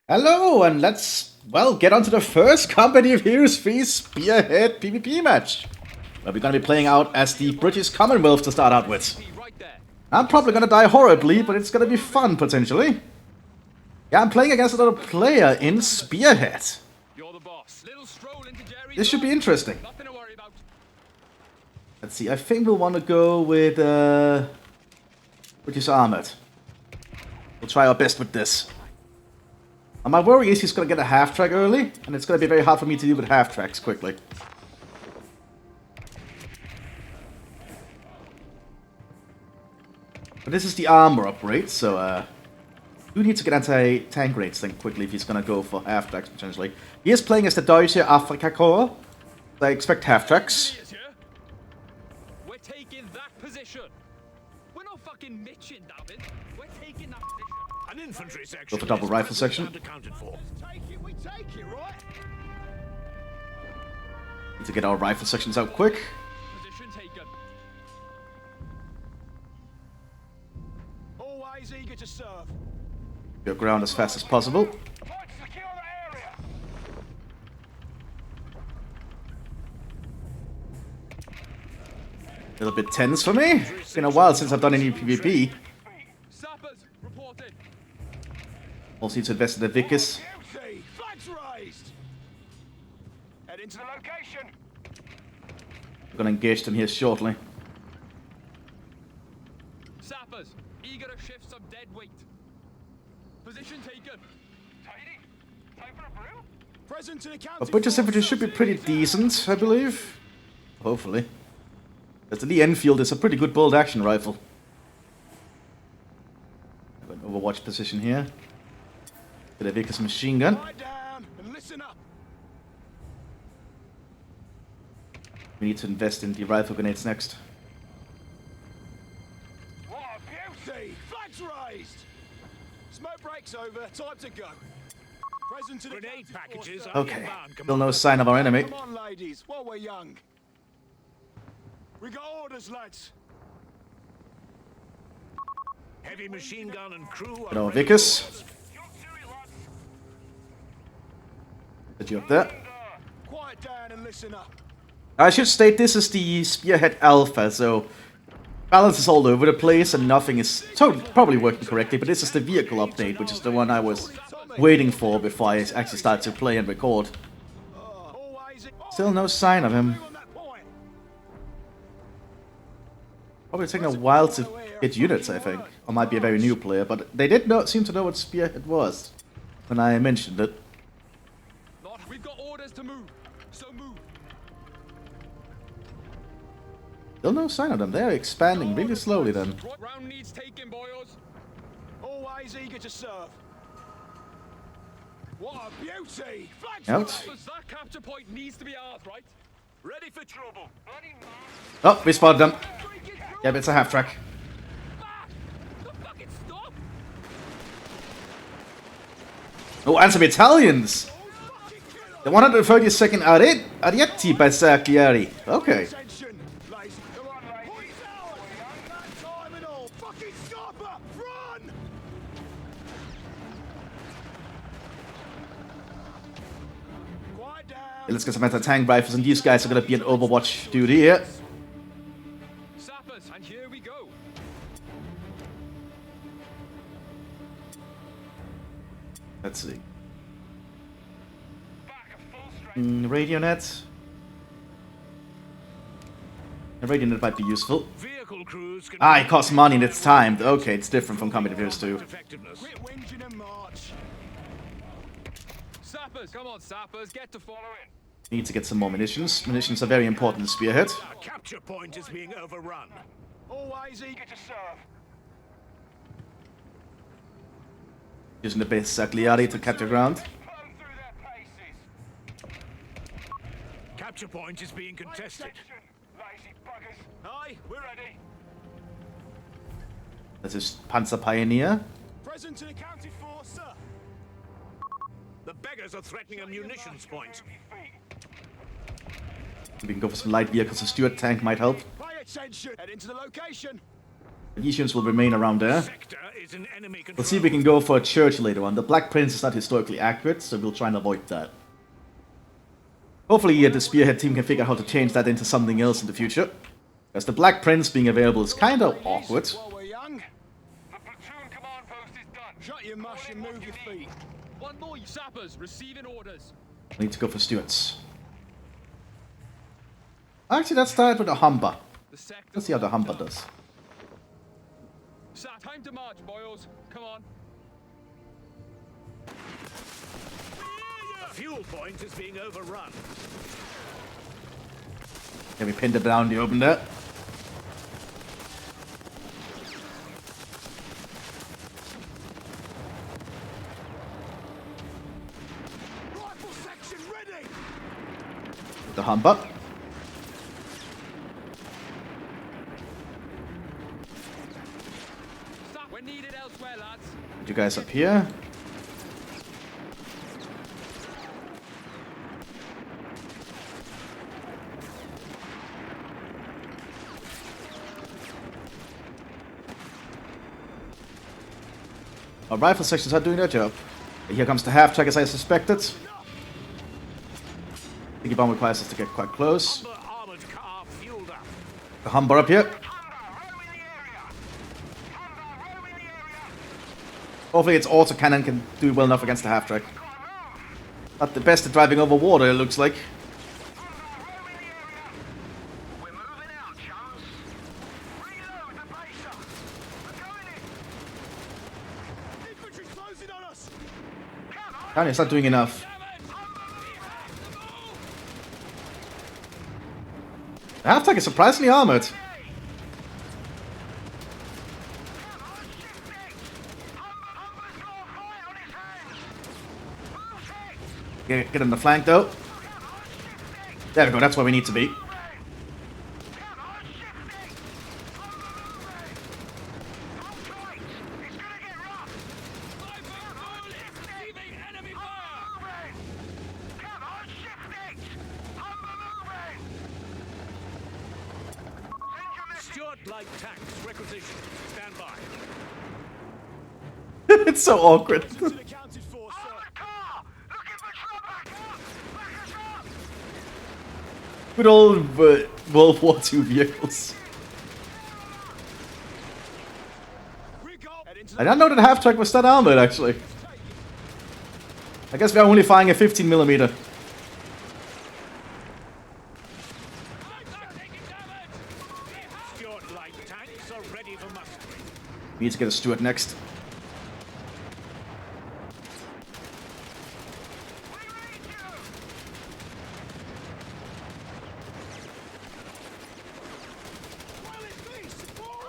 Hello, and let's, well, get on to the first Company of Heroes 3 Spearhead PvP match, where we're going to be playing out as the British Commonwealth to start out with. I'm probably going to die horribly, but it's going to be fun, potentially. Yeah, I'm playing against another player in Spearhead. This should be interesting. Let's see, I think we'll want to go with British Armored. We'll try our best with this. And my worry is he's going to get a half-track early, and it's going to be very hard for me to deal with half-tracks quickly. But this is the armor upgrade, so you need to get anti-tank rates then quickly if he's going to go for half-tracks potentially. He is playing as the Deutsche Afrika Korps, so I expect half-tracks. We're taking that position. We're not fucking mitching, David. We're taking that position. An infantry section. Go for double rifle section. We take it, right? Need to get our rifle sections out quick. Position taken. Always eager to serve. Go ground as fast as possible. Secure the area. A little bit tense for me. It's been a while since I've done any PvP. Sappers reported. Also need to invest in the Mthis. Flags raised. Head into the location. We're going to engage them here shortly. Sappers, eager to shift some dead weight. Position taken. Tidy. Time for a brew. Present in a county. But British infantry should be pretty decent, I believe. Hopefully. Because the Lee Enfield is a pretty good bolt action rifle. I have an Overwatch position here. Get a Vickers machine gun. Lie down and listen up. We need to invest in the rifle grenades next. What a beauty! Flags raised. Smoke breaks over. Time to go. Present to the Grenade packages are Okay, inbound, still no sign of our enemy. Come on, ladies, while we're young. We got orders, lads. Heavy machine gun and crew Get are our ready Vickers. for orders. Get you up there. Quiet down and listen up. I should state this is the Spearhead Alpha, so balance is all over the place and nothing is probably working correctly, but this is the vehicle update, which is the one I was waiting for before I actually start to play and record. Always. Still no sign of him. On that point. Probably taking a while to get units, I think. Or might be a very new player, but they did not seem to know what Spearhead was when I mentioned it. We've got orders to move, so move. Still no sign of them. They're expanding really slowly then. Round needs taken, boys. Always eager to serve. What a beauty! Flags Out. raised. That capture point needs to be ours, right? Ready for trouble. Oh, we spotted them. Yeah, but it's a half track. Back! The fucking stop! Oh, and some Italians! The 132nd Arietti Bersaglieri. Okay. Attention, ladies. Come on, ladies. That time and all. Fucking scupper! Run! Quiet down. Let's get some anti-tank rifles, and these guys are gonna be an Overwatch duty here. Sappers, and here we go. Let's see. Radio net. A radio net might be useful. Vehicle crews can Ah, it costs money and it's timed. Okay, it's different from Company of Heroes 2. effectiveness. Quit whinging and march. Sappers, come on, sappers, get to following. Need to get some more munitions. Munitions are very important in Spearhead. Our capture point is being overrun. Always eager to serve. Using the Bersaglieri to capture ground. Blow through their paces. Capture point is being contested. Lazy buggers. Aye, we're ready. This is Panzer Pioneer. Present to the county force, sir. The beggars are threatening a munitions point. We can go for some light vehicles. A Stuart tank might help. Pay attention. Head into the location. These units will remain around there. Sector is in enemy control. Let's see if we can go for a church later on. The Black Prince is not historically accurate, so we'll try and avoid that. Hopefully the Spearhead team can figure out how to change that into something else in the future. Because the Black Prince being available is kind of awkward. While we're young. The platoon command post is done. Shut your mush and move your feet. One more, you sappers, receiving orders. I need to go for Stuarts. Actually, let's start with a Humber. Let's see how the Humber does. Time to march, boys. Come on. The fuel point is being overrun. Can we pin it down the open there? Rifle section ready. The Humber. We're needed elsewhere, lads. Put you guys up here. Our rifle sections are doing their job. Here comes the half-track as I suspected. The bomb requires us to get quite close. Humber armored car fueled up. The Humber up here. Hopefully its autocannon can do well enough against the half-track. Not the best at driving over water, it looks like. It's not doing enough. The half-track is surprisingly armored. Get on the flank though. There we go, that's where we need to be. Stuart light tanks requisition. Stand by. It's so awkward. Accounted for, sir. Good old World War II vehicles. I didn't know that half-track was that armored, actually. I guess we're only firing a 15mm. Stuart light tanks are ready for musketry. We need to get a Stuart next.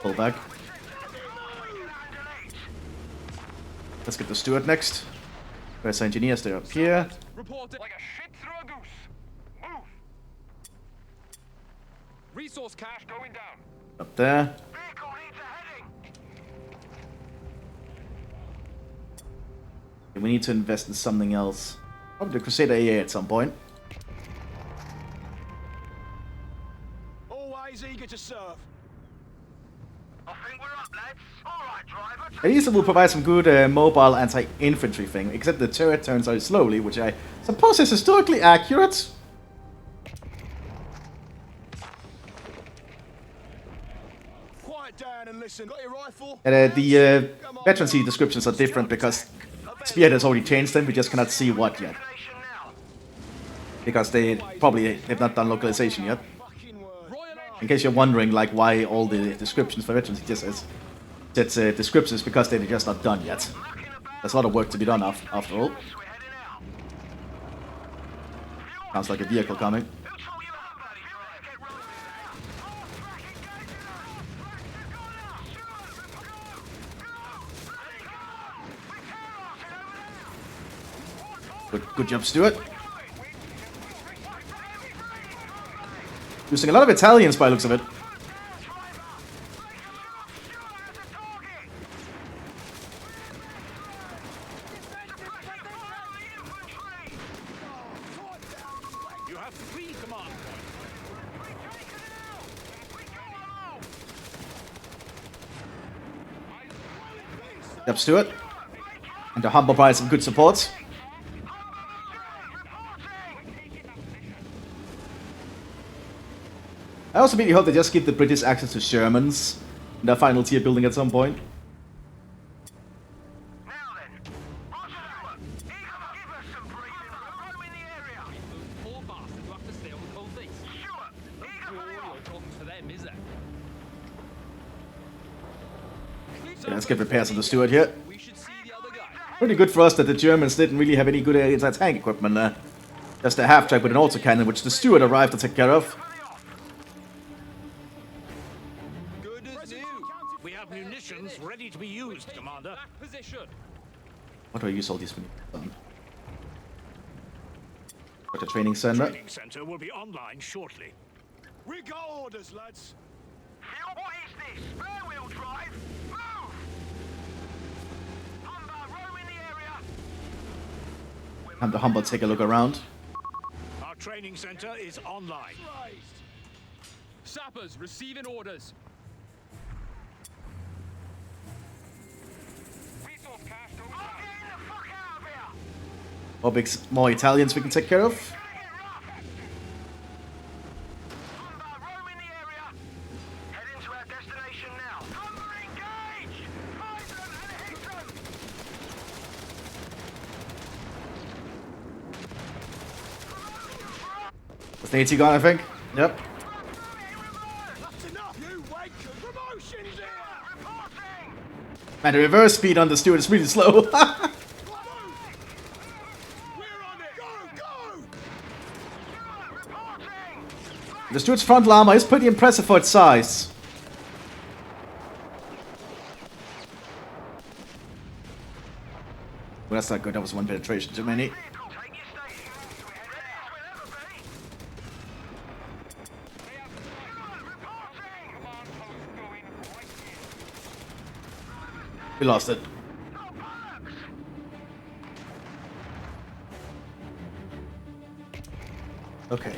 Pull back. Let's get the Stuart next. Where's the engineers? They're up here. Report it like a shit through a goose. Move. Resource cache going down. Up there. Vehicle needs a heading. Okay, we need to invest in something else. Probably the Crusader AA at some point. Always eager to serve. I think we're up, lads. All right, driver. At least it will provide some good mobile anti-infantry thing, except the turret turns out slowly, which I suppose is historically accurate. Quiet down and listen. Got your rifle? The veterancy descriptions are different because Spearhead has already changed them, we just cannot see what yet. Because they probably have not done localization yet. Fucking word. In case you're wondering like why all the descriptions for veterans just says descriptions, because they're just not done yet. There's a lot of work to be done after all. Sounds like a vehicle coming. Good job, Stuart. Using a lot of Italians by the looks of it. You have 3 command points. Steps to it. And the Humber provides some good support. I also really hope they just give the British access to Shermans in their final tier building at some point. Okay, let's get repairs on the Stuart here. Pretty good for us that the Germans didn't really have any good anti-tank equipment there. Just a half-track with an autocannon, which the Stuart arrived to take care of. We have munitions ready to be used, Commander. What do I use all these munitions on? Got a training center. Training center will be online shortly. We got orders, lads. What is this? Rear-wheel drive? Move! Humber, row in the area. Time to Humber take a look around. Our training center is online. Sappers receiving orders. More big, more Italians we can take care of. That's the 80 gone, I think. Yep. That's enough, you wankers. Promotions here. Reporting. Man, the reverse speed on the Stuart is really slow. We're on it. Go, go. The Stuart's frontal armor is pretty impressive for its size. Well, that's not good. That was one penetration too many. We lost it. Okay.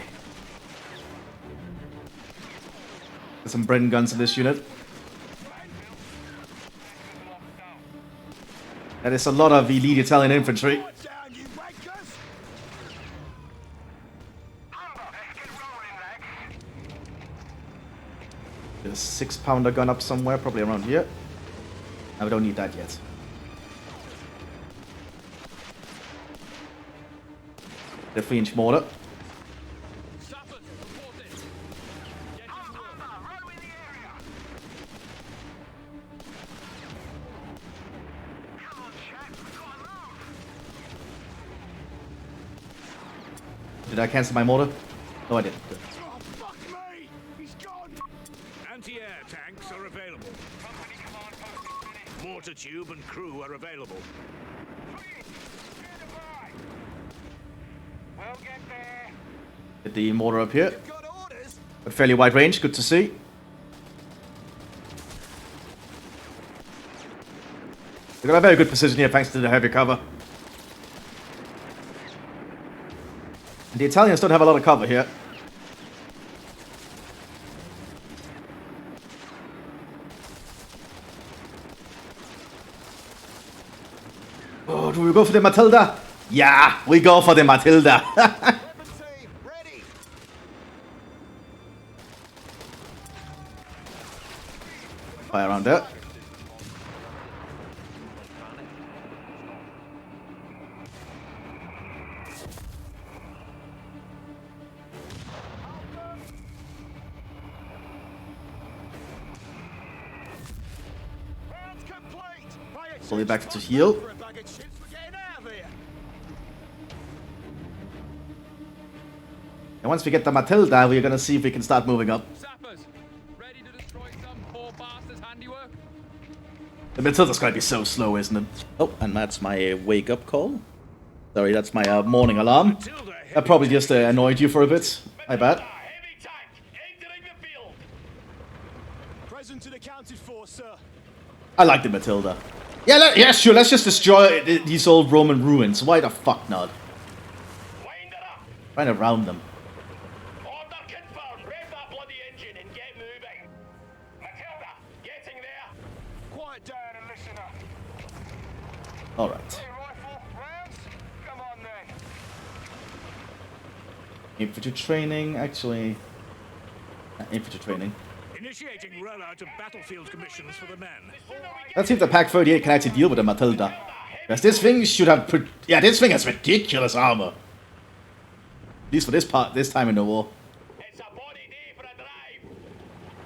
There's some Bren guns in this unit. That is a lot of elite Italian infantry. Down, you wankers. There's a 6-pounder gun up somewhere, probably around here. No, we don't need that yet. The 3-inch mortar. Sappers reporting. Get in work. Did I cancel my mortar? No, I didn't. Good. Oh, fuck me. He's gone. Anti-air tanks are available. Mortar tube and crew are available. We'll get there. Get the mortar up here. Got orders. But fairly wide range, good to see. We've got a very good position here thanks to the heavy cover. And the Italians don't have a lot of cover here. Oh, do we go for the Matilda? Yeah, we go for the Matilda. Ready. Fire around there. Round's complete. Fully back to heal. For a bag of chips, we're getting out of here. And once we get the Matilda, we're gonna see if we can start moving up. Sappers, ready to destroy some poor bastard's handiwork? The Matilda's gonna be so slow, isn't it? Oh, and that's my wake-up call. Sorry, that's my morning alarm. Matilda, I probably just annoyed you for a bit. My bad. heavy tank entering the field. Present and accounted for, sir. I like the Matilda. Yeah, yeah, sure, let's just destroy these old Roman ruins. Why the fuck not? Wind it up. Trying to round them. Order confirmed. Rev that bloody engine and get moving. Matilda, getting there. Quiet down and listen up. Alright. Hey, rifle, rounds? Come on then. Infantry training, actually. Infantry training. Initiating rollout of battlefield commissions for the men. Let's see if the Pack 38 can actually deal with the Matilda. Because this thing should have... Yeah, this thing has ridiculous armor. At least for this time in the war. It's a body day for a drive.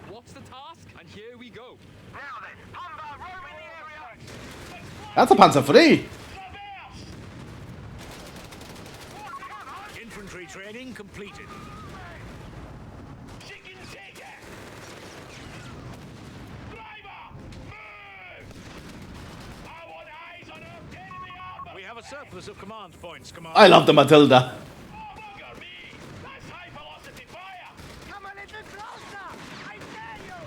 What's the task? And here we go. Now then, Humber, roam in the area. That's a Panzer III! Infantry training completed. Chicken taker. Driver, move. I want eyes on our enemy armor. We have a surplus of command points, Commander. I love the Matilda. Oh, bugger me. That's high velocity fire. Come a little closer. I dare you.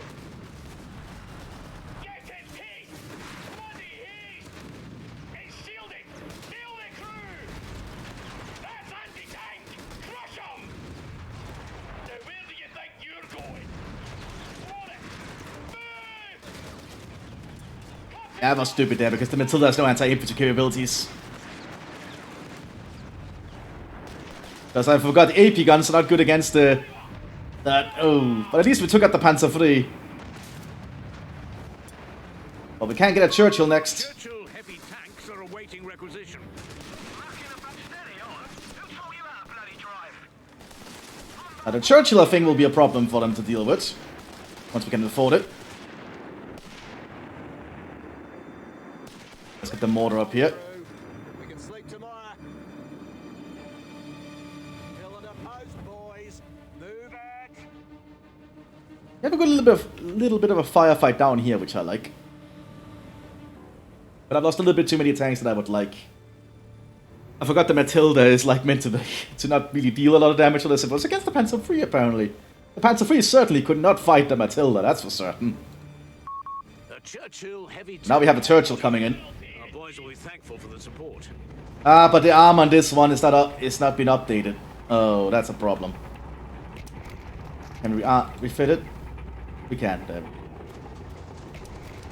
Get in peace. Bloody heat. It's shielding. Kill the crew. That's anti-tank. Crush 'em. Now where do you think you're going? Hold it. Move. Yeah, that was stupid there because the Matilda has no anti-infantry capabilities. Because I forgot the AP guns are not good against the... but at least we took out the Panzer III. But we can't get a Churchill next. Churchill heavy tanks are awaiting requisition. Looking a bit steady on. Who told you that bloody drive? The Churchill, I think, will be a problem for them to deal with. Once we can afford it. Let's get the mortar up here. We can sleep tomorrow. Fill the post, boys. Move it. We have a good little bit of a firefight down here, which I like. But I've lost a little bit too many tanks that I would like. I forgot the Matilda is like meant to not really deal a lot of damage unless it was against the Panzer III, apparently. The Panzer III certainly could not fight the Matilda, that's for certain. A Churchill heavy tank. Now we have a Churchill coming in. Our boys will be thankful for the support. Ah, but the arm on this one is not been updated. Oh, that's a problem. Can we refit it? We can't. So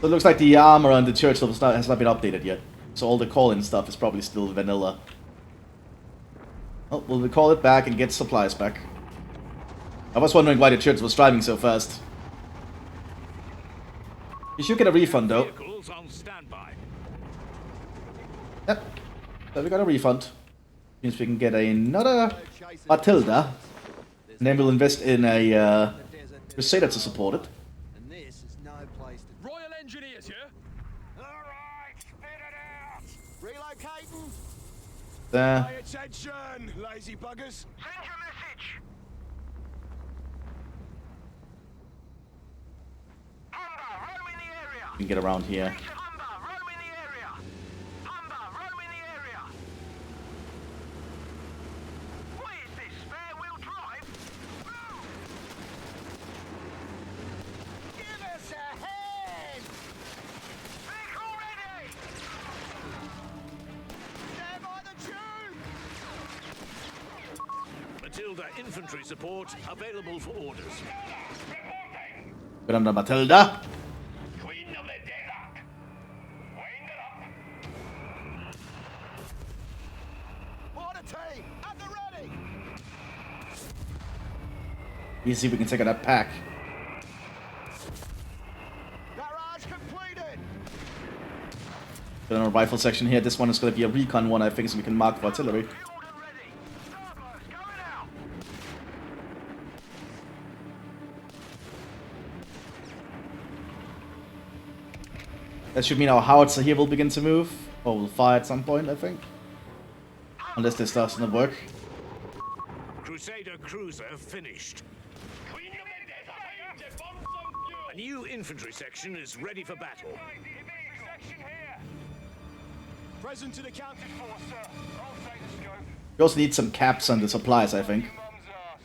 it looks like the armor on the Churchill has not been updated yet. So all the call-in stuff is probably still vanilla. Oh, we'll call it back and get supplies back. I was wondering why the Churchill was driving so fast. You should get a refund though. Vehicles on standby. Yep. So we got a refund. Means we can get another Matilda. And then we'll invest in a Crusader to support it. And this is no place to... Royal Engineers, yeah? All right, spit it out. Relocating? There. Pay attention, lazy buggers. Send your message. Humber, roam in the area. We can get around here. Humber, roam in the area. Humber, roam in the area. What is this, spare wheel drive? Move. Give us a hand. Vehicle ready. Stand by the tune. Matilda infantry support available for orders. Reporting. Get on the Matilda. Queen of the desert. Wind it up. Order team, at the ready! You see if we can take out that pack. Garage completed! Get on a rifle section here. This one is going to be a recon one, I think, so we can mark for artillery. Fueled and ready. Starburst going out. That should mean our howitzer here will begin to move. Or will fire at some point, I think. Unless this doesn't work. Crusader cruiser finished. Queen of the desert. Bomb some fuel. A new infantry section is ready for battle. Section here. Present and accounted for, sir. I'll take the scope. We also need some caps on the supplies, I think. Mum's ass.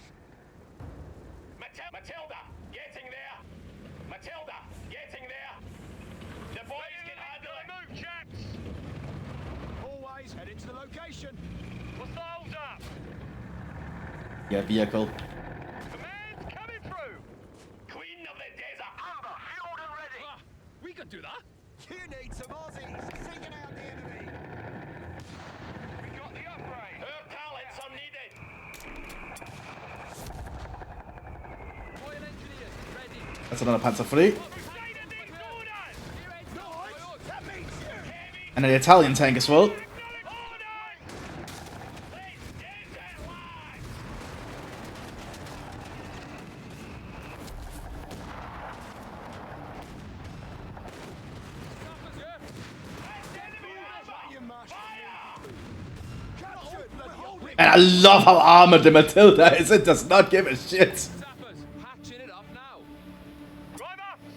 Matilda, getting there. Matilda, getting there. The boys can handle it. Move, chaps. Always head into the location. What's the hold up? Yeah, vehicle. Command coming through. Queen of the desert. Humber, fueled and ready. We could do that. You need some Aussies, seeking out the enemy! That's another Panzer III. And an Italian tank as well. And I love how armored the Matilda is. It does not give a shit.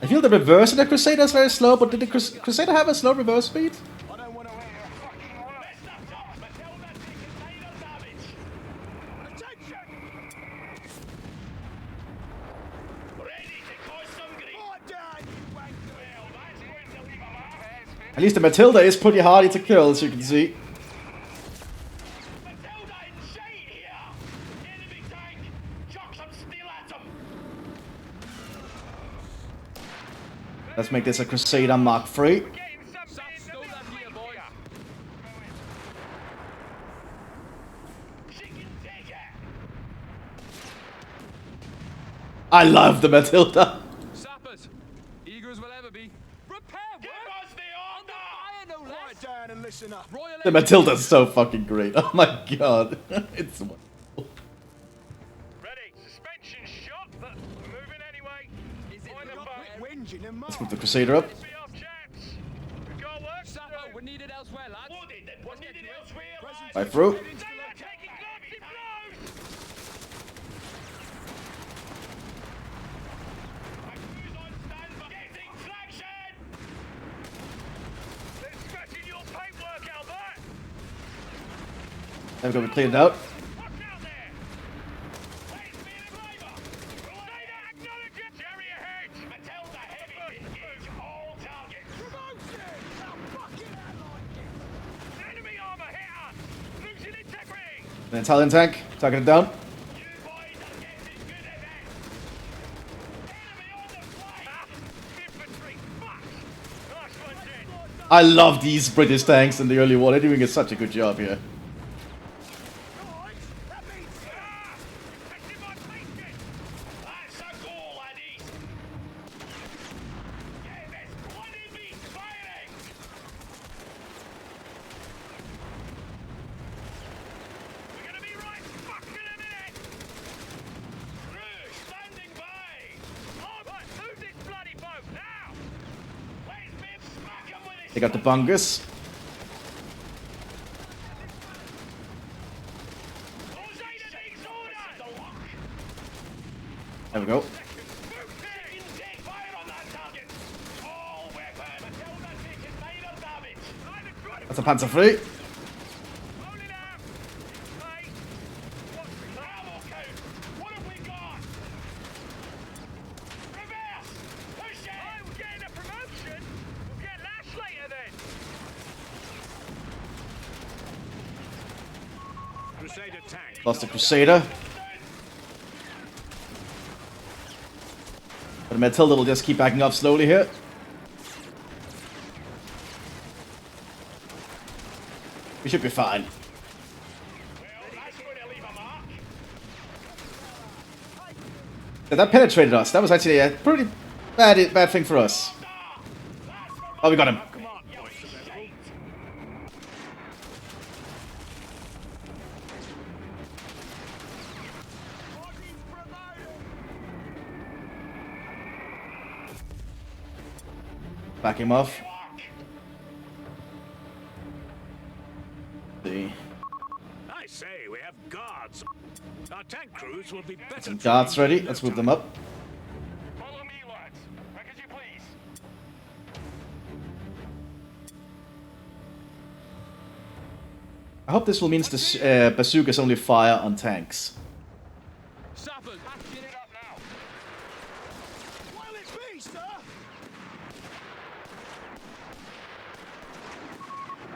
I feel the reverse of the Crusader is very slow, but did the Crusader have a slow reverse speed? I don't want to hear fucking word. Matilda taking minor damage. Attention! Ready to cause some grief. Oh, Dad, you wanker. Well, that's going to leave a mark. At least the Matilda is pretty hardy to kill, as you can see. Matilda in shite here. Enemy tank. Chuck some steel at him. Let's make this a Crusader Mark III. I love the Matilda. Sappers, eager as we'll ever be. Repair work. Give us the order. Under fire, no less. Quiet down and listen up. Royal The Matilda's so fucking great. Oh my god. It's wonderful. Ready. Suspension shot, but moving anyway. Is it Find the not boat. Whinging and Let's mark. move the Crusader up. Be off, chaps. We've got work to Sapper, do. we're needed elsewhere, lads. Loaded. We're needed elsewhere, lads. Right through. Taking lots of blows. Crews on standby. Getting traction. They're scratching your paintwork, Albert. There we go, we cleared it out. Watch out there. Where's being a driver? Crusader, acknowledge it. Jerry ahead. Matilda heavy. Engage all targets. Promotion! How fucking I like it! Enemy armor hit us. Losing integrity. An Italian tank, taking it down. You boys are getting good at that. Enemy on the flank. Infantry. Fuck. Nice one, Jen. I love these British tanks in the early war. They're doing such a good job here. Guys, that means Protecting my blanket. That's a goal, laddies. Get this bloody beast firing. We're gonna be right fuck in a minute. Crew, standing by. Oh, but move this bloody boat now. Let's be smack him with his. They got the bungus. Crusader needs orders. The lock. There we go. Take fire on that target. All weapon. Matilda taking minor damage. That's a Panzer III. Hold it up. Hey. What's the ammo count? What have we got? Reverse. Push it. Oh, we're getting a promotion. We'll get lash later then. Crusader tank. Lost the Crusader. But Matilda will just keep backing up slowly here. We should be fine. Well, that's going to leave a mark. Yeah, that penetrated us. That was actually a pretty bad thing for us. Oh, we got him. Come on, boys. Back him off. See. I say, we have guards. Our tank crews will be better. Some guards ready. Let's move them up. Follow me, lads. Quick as you please. I hope this will mean the bazookas only fire on tanks. Sappers, Get it up now. Well, it be, sir!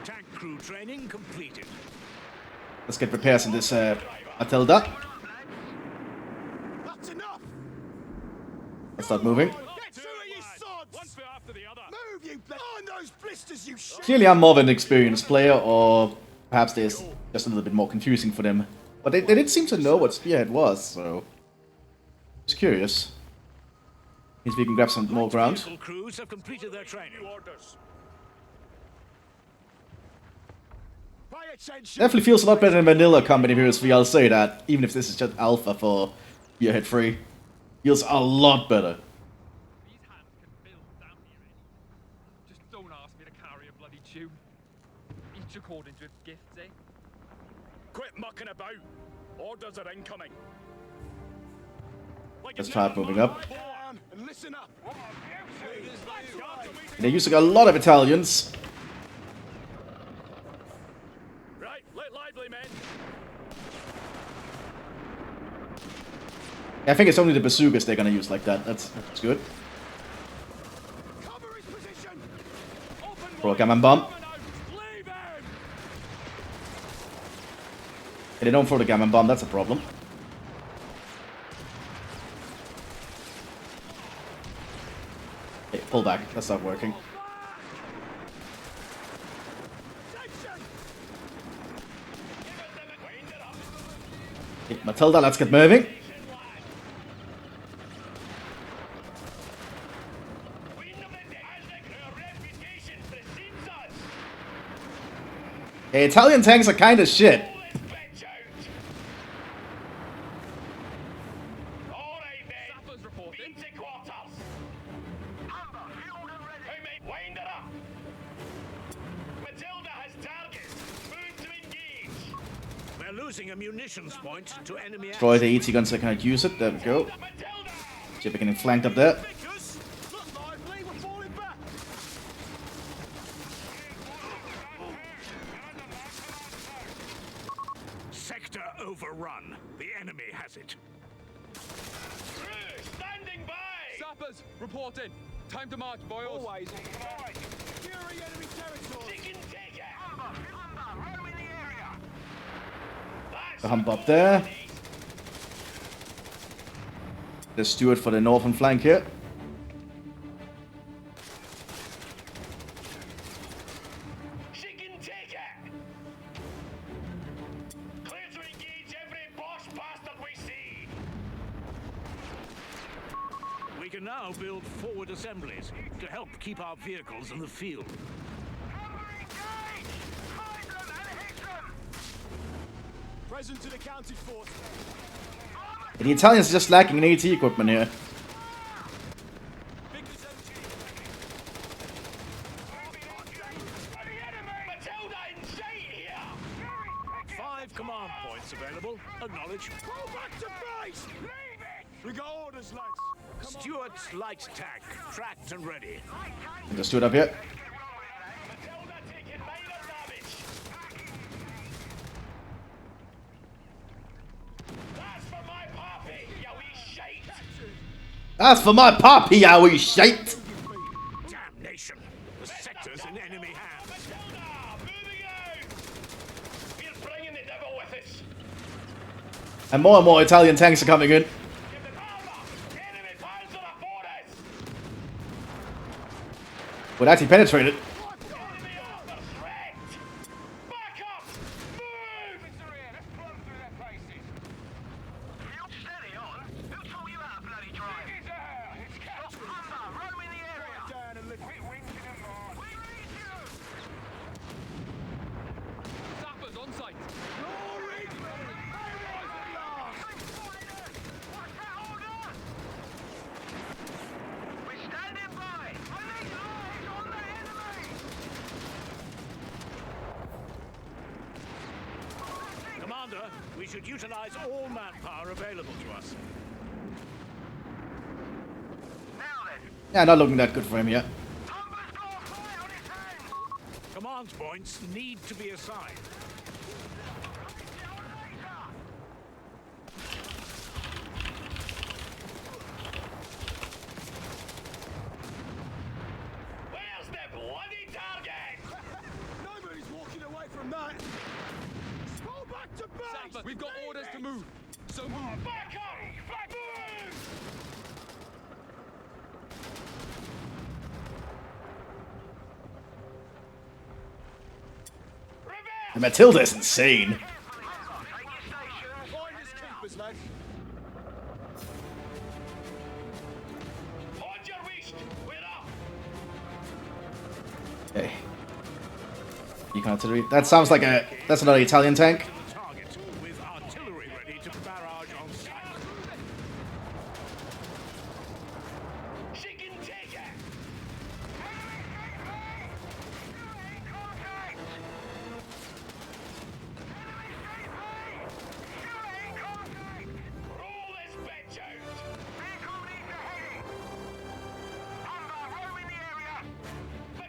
Tank crew training completed. Let's get repairs in this Matilda. That's enough! Let's start moving. Get two of you sods! One foot after the other. Move, you on those blisters, you shit! Clearly I'm more of an experienced player, or perhaps this just a little bit more confusing for them. But they did seem to know what Spearhead was, so... Just curious. Means we can grab some more ground. Vehicle crews have completed their training. Orders. Pay attention. Definitely feels a lot better than vanilla Company of Heroes 3, I'll say that. Even if this is just alpha for Spearhead 3. Feels a lot better. These hands can build damn near anything. Just don't ask me to carry a bloody tune. Each according to its gifts, eh? Quit mucking about. Orders are incoming. Like Let's you've try never moving mind. up. Down and listen up. They're using a lot of Italians. Right, let lively, men. I think it's only the bazookas they're gonna use like that. That's good. Cover his position. Throw a gammon bomb. Leave him! And they don't throw the gammon bomb, that's a problem. Okay, pull back. That's not working. Attention. Okay, Matilda, let's get moving. Okay, Italian tanks are kind of shit. Sappers reporting. Wind it up. Matilda has targets. Move to engage. We're losing a munitions point to enemy Destroy the AT guns, I cannot use it. There we go. Matilda! See if we can flank up there. Vickers, look lively. We're falling back. Sector overrun. The enemy has it. Crew, standing by! Sappers reporting. Time to march, boys. Always. Fury enemy territory. Chicken take it! Roam in the area! The hump up there. The steward for the northern flank here. Chicken take it! Clear to engage every boss bastard we see! We can now build forward assemblies to help keep our vehicles in the field. Present and accounted for. The Italians are just lacking in AT equipment here. Vickers MG. Matilda in sight here! 5 command points available. Acknowledge. Go back to base. Leave it. We got orders, lads. Come on. Stuart's light tank, tracked and ready. The steward up here. Matilda taking minor damage! That's for my poppy, you wee shite! That's for my poppy, you wee shite! Damnation! The sector's in enemy hands. Matilda, moving out! We're bringing the devil with us! And more Italian tanks are coming in. Give the armor! Enemy panzer aboard us! We're actually penetrated. Enemy armor wrecked! Back up! Move! Let's blow through their faces! Steady on! Who taught you how to bloody drive? It's Captain! Roam in the area! Down and lift. We need you! Sappers on site. Glory. We're standing by! I need eyes on the enemy! Commander, we should utilize all manpower available to us. Now then, Yeah, not looking that good for him yet. Humber's got a fight on his hands! Command points need to be assigned. Where's the bloody target? Nobody's walking away from that. Fall back to base. Sapper, we've got orders to move. So move. Back up! Back move! And Matilda is insane. Find his keepers, lads. On Econ artillery. That sounds like a... That's another Italian tank. The target with artillery ready to barrage on sight. Chicken taker! Roll this bitch out!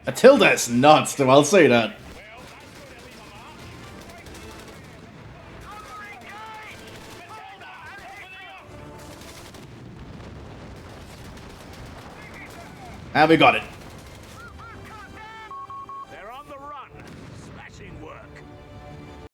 Matilda is nuts, though, I'll say that. Well, that's going to leave a mark. Matilda! Opening up! And we got it.